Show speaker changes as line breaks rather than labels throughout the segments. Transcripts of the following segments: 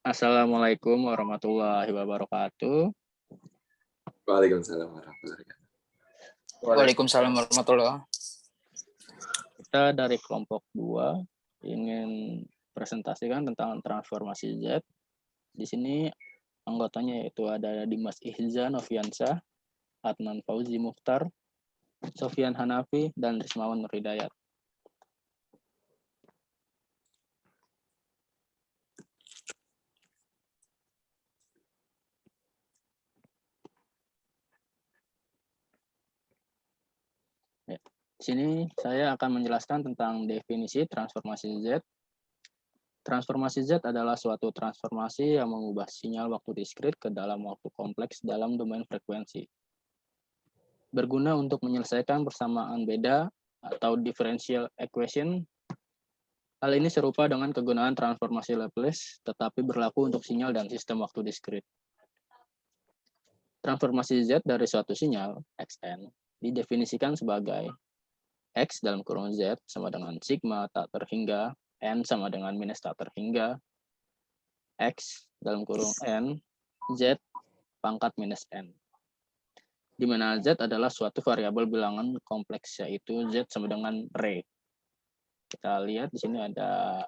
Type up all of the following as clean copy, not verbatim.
Assalamualaikum warahmatullahi wabarakatuh.
Waalaikumsalam warahmatullahi wabarakatuh.
Waalaikumsalam warahmatullahi wabarakatuh.
Kita dari kelompok 2 ingin presentasikan tentang transformasi Z. Di sini anggotanya yaitu ada Dimas Ihzan Noviansyah, Adnan Fauzi Mukhtar, Sofyan Hanafi, dan Rismawan Nur Hidayat. Di sini saya akan menjelaskan tentang definisi transformasi Z. Transformasi Z adalah suatu transformasi yang mengubah sinyal waktu diskrit ke dalam waktu kompleks dalam domain frekuensi. Berguna untuk menyelesaikan persamaan beda atau differential equation. Hal ini serupa dengan kegunaan transformasi Laplace, tetapi berlaku untuk sinyal dan sistem waktu diskrit. Transformasi Z dari suatu sinyal, Xn, didefinisikan sebagai X dalam kurung Z sama dengan sigma tak terhingga, N sama dengan minus tak terhingga, X dalam kurung N, Z pangkat minus N. Di mana Z adalah suatu variabel bilangan kompleks, yaitu Z sama dengan Re. Kita lihat di sini ada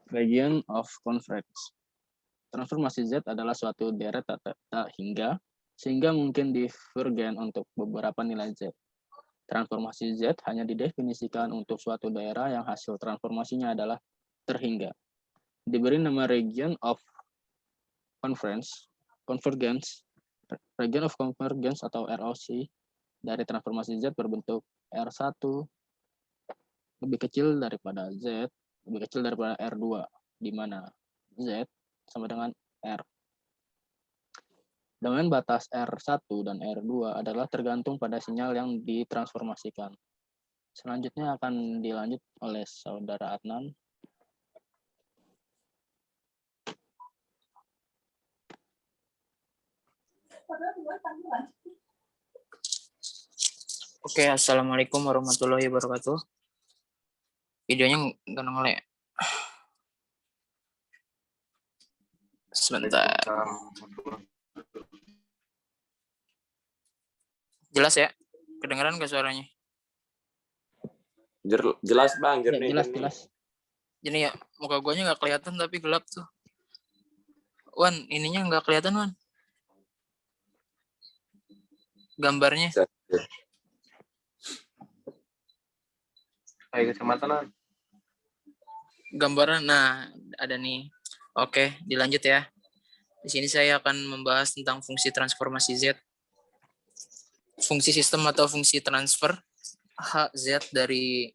region of convergence. Transformasi Z adalah suatu deret tak hingga, sehingga mungkin divergen untuk beberapa nilai Z. Transformasi Z hanya didefinisikan untuk suatu daerah yang hasil transformasinya adalah terhingga. Diberi nama region of convergence, region of convergence atau ROC dari transformasi Z berbentuk R1 lebih kecil daripada Z, lebih kecil daripada R2, di mana Z sama dengan R. Domain batas R1 dan R2 adalah tergantung pada sinyal yang ditransformasikan. Selanjutnya akan dilanjut oleh Saudara Adnan.
Oke, assalamualaikum warahmatullahi wabarakatuh. Videonya nggak nongol ya? Sebentar. Jelas ya? Kedengeran nggak suaranya?
Jelas bang,
Ya, jelas.
Jadi ya, muka guanya nggak kelihatan tapi gelap tuh. Wan, ininya nggak kelihatan Wan. Gambarnya.
Kayak kecamatan.
Gambaran, nah ada nih. Oke, dilanjut ya. Di sini saya akan membahas tentang fungsi transformasi Z. Fungsi sistem atau fungsi transfer Hz dari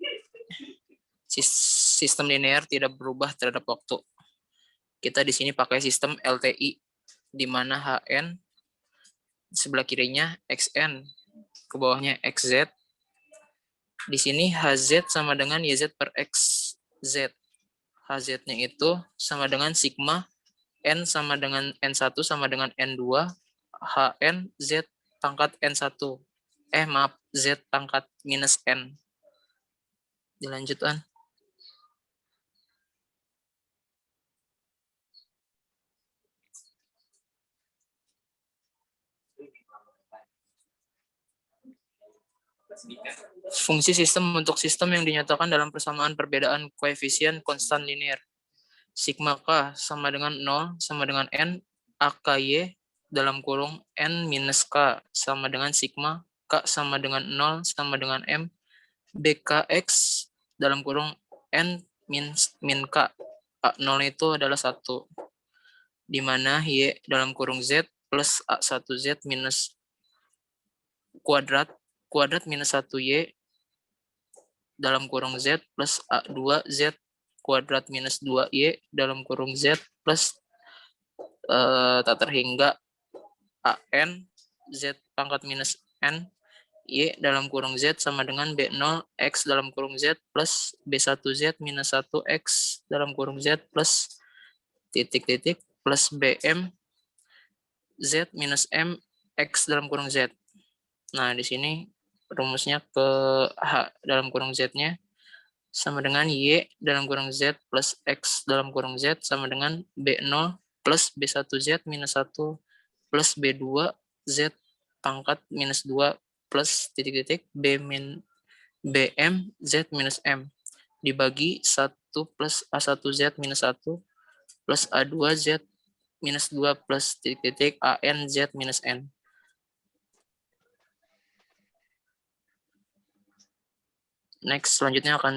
sistem linear tidak berubah terhadap waktu. Kita di sini pakai sistem LTI, di mana Hn sebelah kirinya Xn, ke bawahnya Xz. Di sini Hz sama dengan YZ per XZ. Hz-nya itu sama dengan sigma, N sama dengan N1 sama dengan N2, Hn Z pangkat N1. Z pangkat minus N. Dilanjutkan. Fungsi sistem untuk sistem yang dinyatakan dalam persamaan perbedaan koefisien konstan linear. Sigma K sama dengan 0 sama dengan N, AKY dalam kurung N minus K sama dengan sigma, K sama dengan 0 sama dengan M, BKX dalam kurung N min K, A0 itu adalah 1. Di mana Y dalam kurung Z plus A1Z minus kuadrat minus 1Y dalam kurung Z plus A2Z kuadrat minus 2Y dalam kurung Z plus tak terhingga AN Z pangkat minus N Y dalam kurung Z sama dengan B0 X dalam kurung Z plus B1Z minus 1X dalam kurung Z plus titik-titik plus BM Z minus M X dalam kurung Z. Nah, di sini rumusnya ke H dalam kurung Z-nya sama dengan Y dalam kurung Z plus X dalam kurung Z sama dengan B0 plus B1Z minus 1 plus B2 Z pangkat minus 2 plus titik-titik BM Z minus M dibagi 1 plus A1Z minus 1 plus A2Z minus 2 plus titik-titik AN Z minus N. Next, selanjutnya akan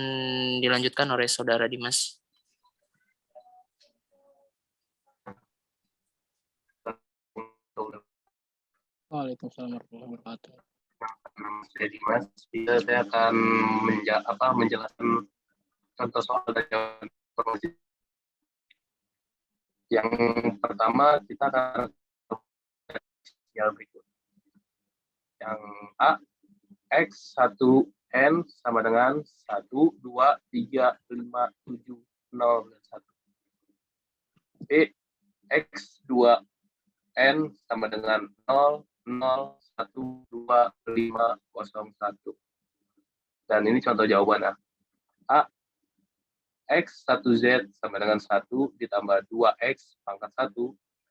dilanjutkan oleh Saudara Dimas.
Waalaikumsalam warahmatullahi wabarakatuh.
Saya Dimas, saya akan menjelaskan contoh soal dari informasi. Yang pertama kita akan sinyal berikut. Yang A, X1N sama dengan 1, 2, 3, 5, 7, 0, dan 1. B, X2N sama dengan 0, 0, 1, 2, 5, 0, 1. Dan ini contoh jawabannya. A, X1Z sama dengan 1 ditambah 2X pangkat 1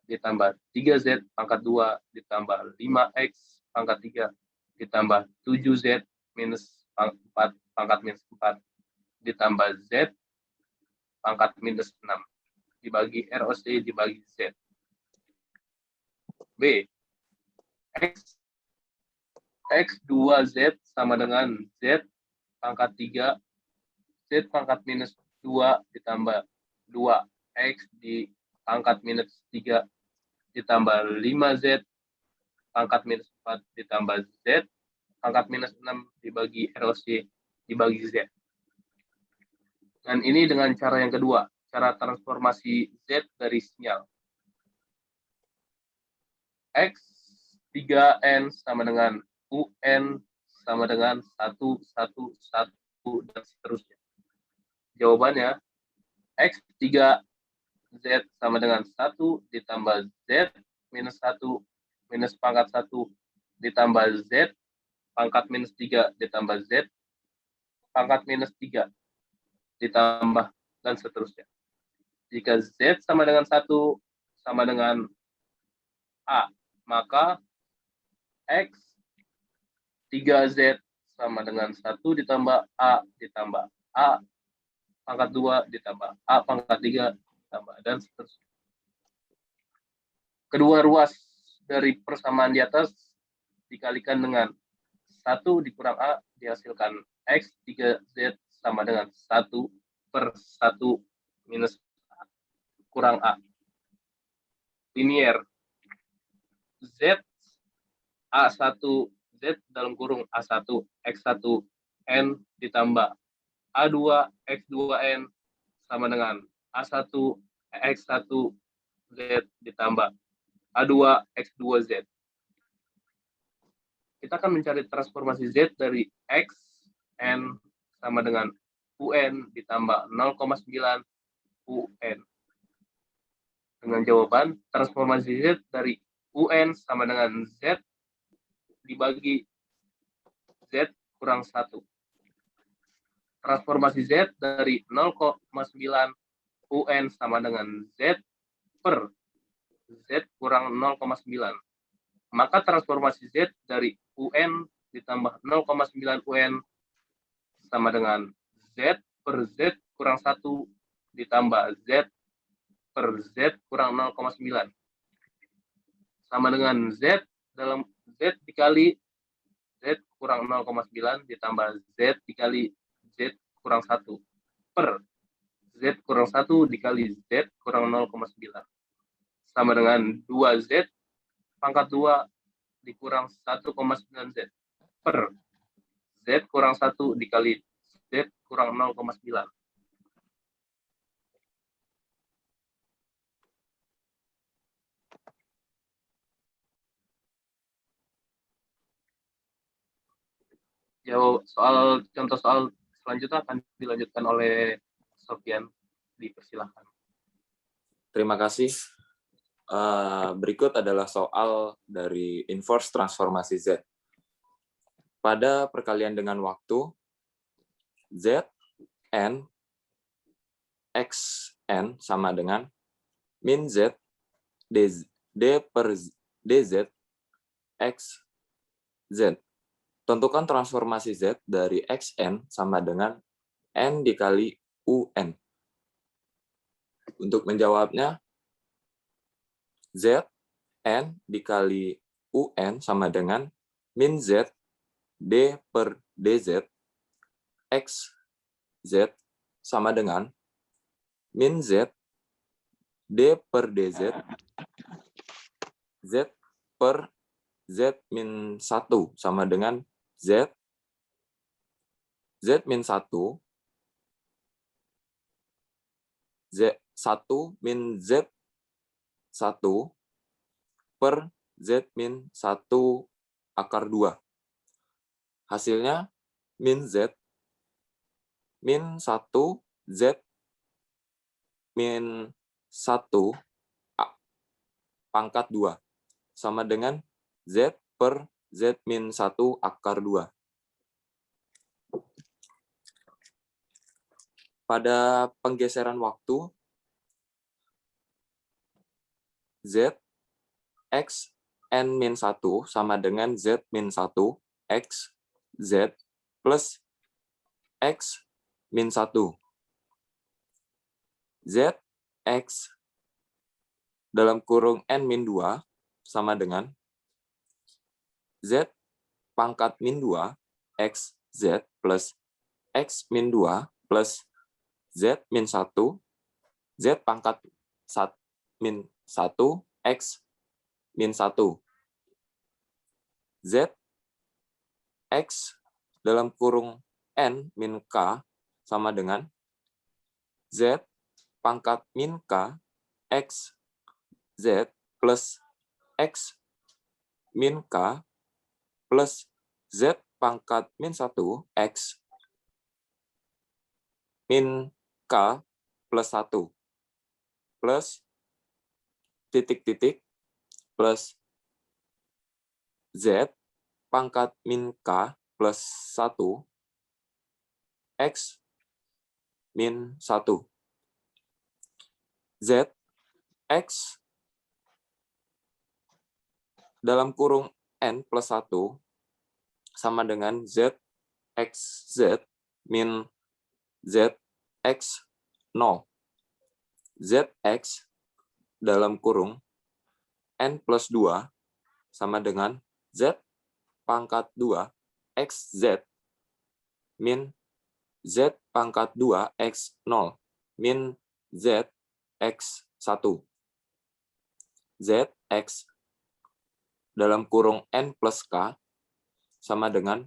ditambah 3Z pangkat 2 ditambah 5X pangkat 3 ditambah 7Z minus 4 pangkat minus 4 ditambah Z pangkat minus 6 dibagi ROC dibagi Z. B, X2Z sama dengan Z pangkat 3 Z pangkat minus 2 ditambah 2X di pangkat minus 3 ditambah 5Z pangkat minus 4 ditambah Z pangkat minus 6 dibagi ROC dibagi Z. Dan ini dengan cara yang kedua, cara transformasi Z dari sinyal. X3N sama dengan UN sama dengan 1, 1, 1, dan seterusnya. Jawabannya, X3Z sama dengan 1 ditambah Z minus 1 minus pangkat 1 ditambah Z pangkat minus 3 ditambah Z pangkat minus 3 ditambah dan seterusnya. Jika Z sama dengan 1 sama dengan A, maka X3Z sama dengan 1 ditambah A pangkat 2 ditambah A pangkat 3 ditambah dan seterusnya. Kedua ruas dari persamaan di atas dikalikan dengan 1 dikurang A dihasilkan X3Z sama dengan 1 per 1 minus A kurang A. Linier. Z A1 Z dalam kurung A1 X1 N ditambah A2 X2N sama dengan A1 X1 Z ditambah A2 X2Z. Kita akan mencari transformasi Z dari X N sama dengan UN ditambah 0,9 UN. Dengan jawaban transformasi Z dari UN sama dengan Z dibagi Z kurang 1. Transformasi Z dari 0,9 UN sama dengan Z per Z kurang 0,9. Maka transformasi Z dari UN ditambah 0,9 UN sama dengan Z per Z kurang 1 ditambah Z per Z kurang 0,9. Sama dengan Z dalam Z dikali Z kurang 0,9 ditambah Z dikali Z kurang 1 per Z kurang 1 dikali Z kurang 0,9. Sama dengan 2Z pangkat 2 dikurang 1,9Z per Z kurang 1 dikali Z kurang 0,9. Contoh soal selanjutnya akan dilanjutkan oleh Sofian. Dipersilahkan.
Terima kasih. Berikut adalah soal dari inverse transformasi Z. Pada perkalian dengan waktu, Zn Xn sama dengan min Z D per DZ X Z. Tentukan transformasi Z dari Xn sama dengan N dikali UN. Untuk menjawabnya, Zn dikali UN sama dengan min Z D per DZ X Z sama dengan min Z D per DZ Z per Z min 1 sama dengan Z min 1 Z 1 min Z 1 per Z min 1 akar 2. Hasilnya min Z min 1 Z min 1 pangkat 2 sama dengan Z per Z min 1 akar 2. Pada penggeseran waktu, Z X N min 1 sama dengan Z min 1 X Z plus X min 1. Z X dalam kurung N min 2 sama dengan Z pangkat min 2 X Z plus X min 2 plus Z min 1 Z pangkat min 1 X min 1. Z X dalam kurung N min K sama dengan Z pangkat min K X Z plus X min K plus Z pangkat min 1 X min K plus 1 plus titik-titik plus Z pangkat min K plus 1 X min 1. Z X dalam kurung N plus 1 sama dengan Z X Z min Z X 0. ZX dalam kurung N plus 2 sama dengan Z pangkat 2 XZ min Z pangkat 2 X0 min Z X1. ZX dalam kurung N plus K sama dengan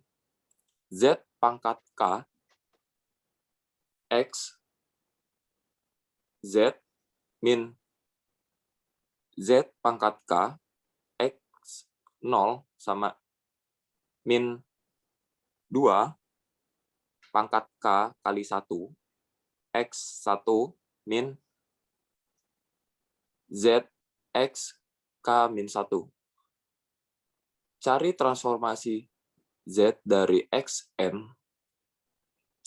Z pangkat K X Z min Z pangkat K X0 sama min 2 pangkat K kali 1 X1 min Z X K min 1. Cari transformasi Z dari Xn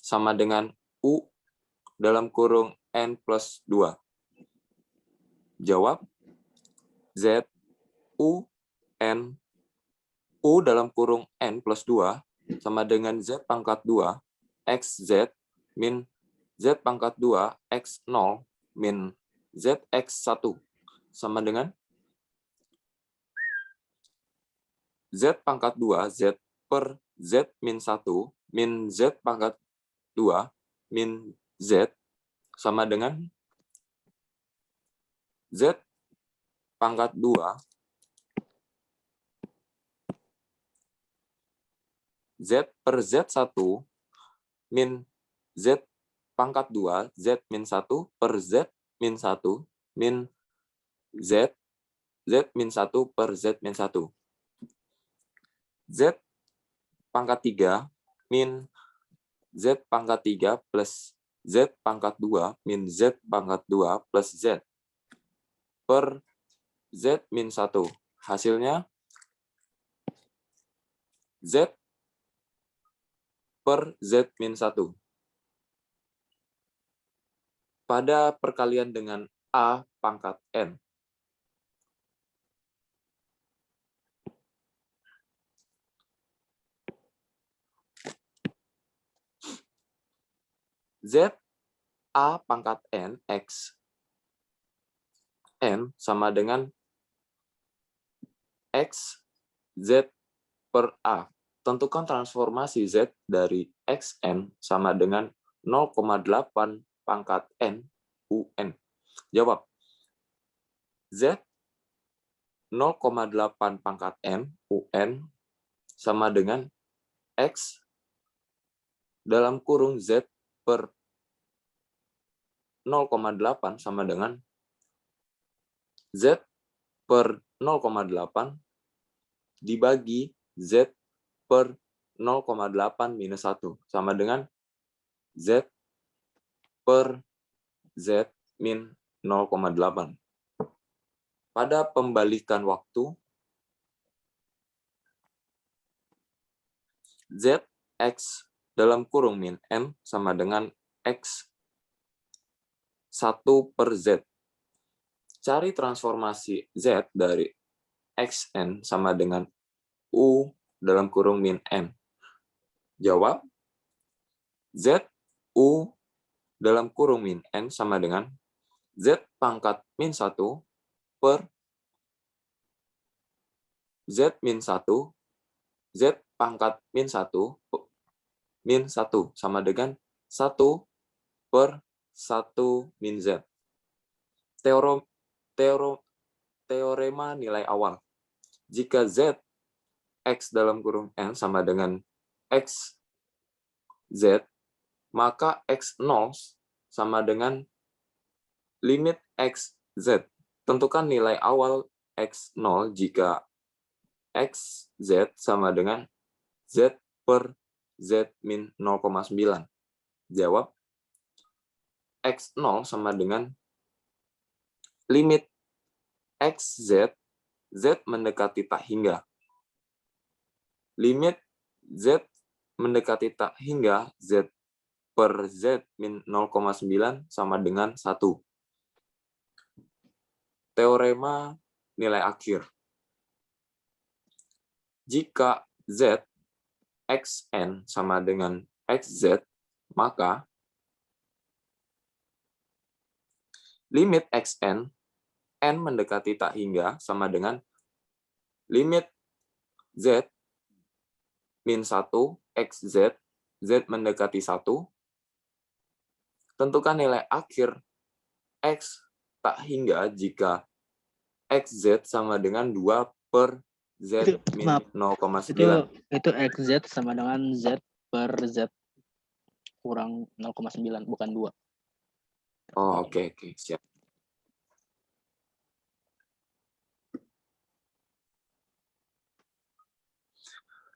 sama dengan U dalam kurung N plus 2. Jawab Z U N U dalam kurung N plus 2 sama dengan Z pangkat 2 XZ min Z pangkat 2 X0 min ZX1 sama dengan Z pangkat 2 Z per Z min 1 min Z pangkat 2 min Z sama dengan Z pangkat 2 Z per Z1 min Z pangkat 2 Z min 1 per Z min 1 min Z Z min 1 per Z min 1. Z pangkat 3 min Z pangkat 3 plus Z pangkat 2 min Z pangkat 2 plus Z per Z min 1. Hasilnya Z per Z min 1. Pada perkalian dengan A pangkat N. Z A pangkat N X N sama dengan X Z per A. Tentukan transformasi Z dari XN sama dengan 0,8 pangkat N UN. Jawab. Z 0,8 pangkat N UN sama dengan X dalam kurung Z per 0,8 sama dengan Z per 0,8 dibagi Z per 0,8 minus 1 sama dengan Z per Z min 0,8. Pada pembalikan waktu, Z X dalam kurung min N sama dengan X 1 per Z. Cari transformasi Z dari XN sama dengan U dalam kurung min N. Jawab. Z U dalam kurung min N sama dengan Z pangkat min 1 per Z min 1 Z pangkat min 1 sama dengan 1 per 1 min Z. Teorema nilai awal. Jika Z X dalam kurung N sama dengan X Z, maka X0 sama dengan limit X Z. Tentukan nilai awal X0 jika X Z sama dengan Z per Z min 0,9. Jawab. X0 sama dengan limit X Z, Z mendekati tak hingga. Limit Z mendekati tak hingga Z per Z min 0,9 sama dengan 1. Teorema nilai akhir. Jika Z XN sama dengan XZ, maka limit XN N mendekati tak hingga sama dengan limit Z min 1 XZ, Z mendekati 1. Tentukan nilai akhir X tak hingga jika XZ sama dengan 2 per Z min 0,9.
Itu XZ sama dengan Z per Z kurang 0,9, bukan 2.
Oh, oke, siap.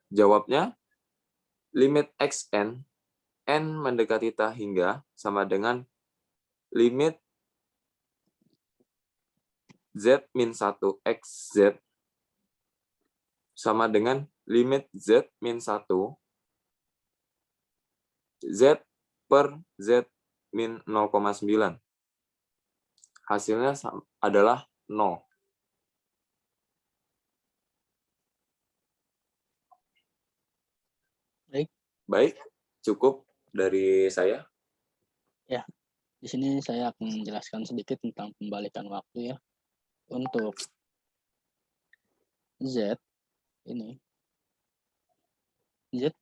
Jawabnya, limit XN, N mendekati tak hingga, sama dengan limit Z min 1 XZ, sama dengan limit Z min 1 Z per Z min 0,9. Hasilnya adalah 0. Baik, cukup dari saya.
Ya, di sini saya akan menjelaskan sedikit tentang pembalikan waktu ya. Untuk Z ini, Z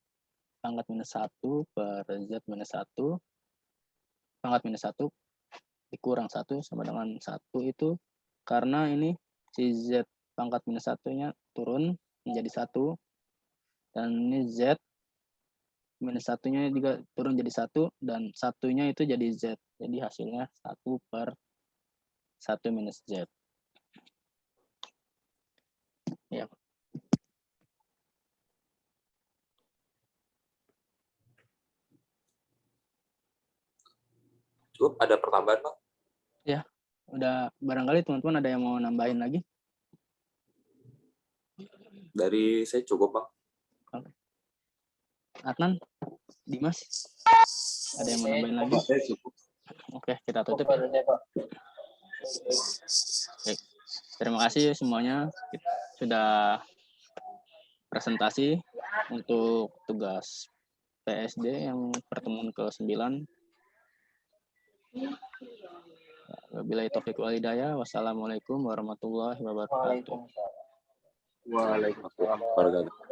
pangkat minus 1 per Z minus 1, pangkat minus 1 dikurang 1 sama dengan 1 itu karena ini si Z pangkat minus 1-nya turun menjadi 1, dan ini Z minus 1-nya juga turun jadi 1, dan 1-nya itu jadi Z. Jadi hasilnya 1 per 1 minus Z. Ya.
Cukup, ada pertambahan, Pak?
Ya, udah barangkali teman-teman ada yang mau nambahin lagi?
Dari saya cukup, Pak.
Oke. Adnan, Dimas, ada yang mau nambahin lagi?
Saya cukup.
Oke, kita tutup ya. Oke. Terima kasih semuanya sudah presentasi untuk tugas PSD yang pertemuan ke-9. Wabillahi taufiq wal hidayah. Wassalamualaikum warahmatullahi wabarakatuh.
Waalaikumsalam.
Waalaikumsalam.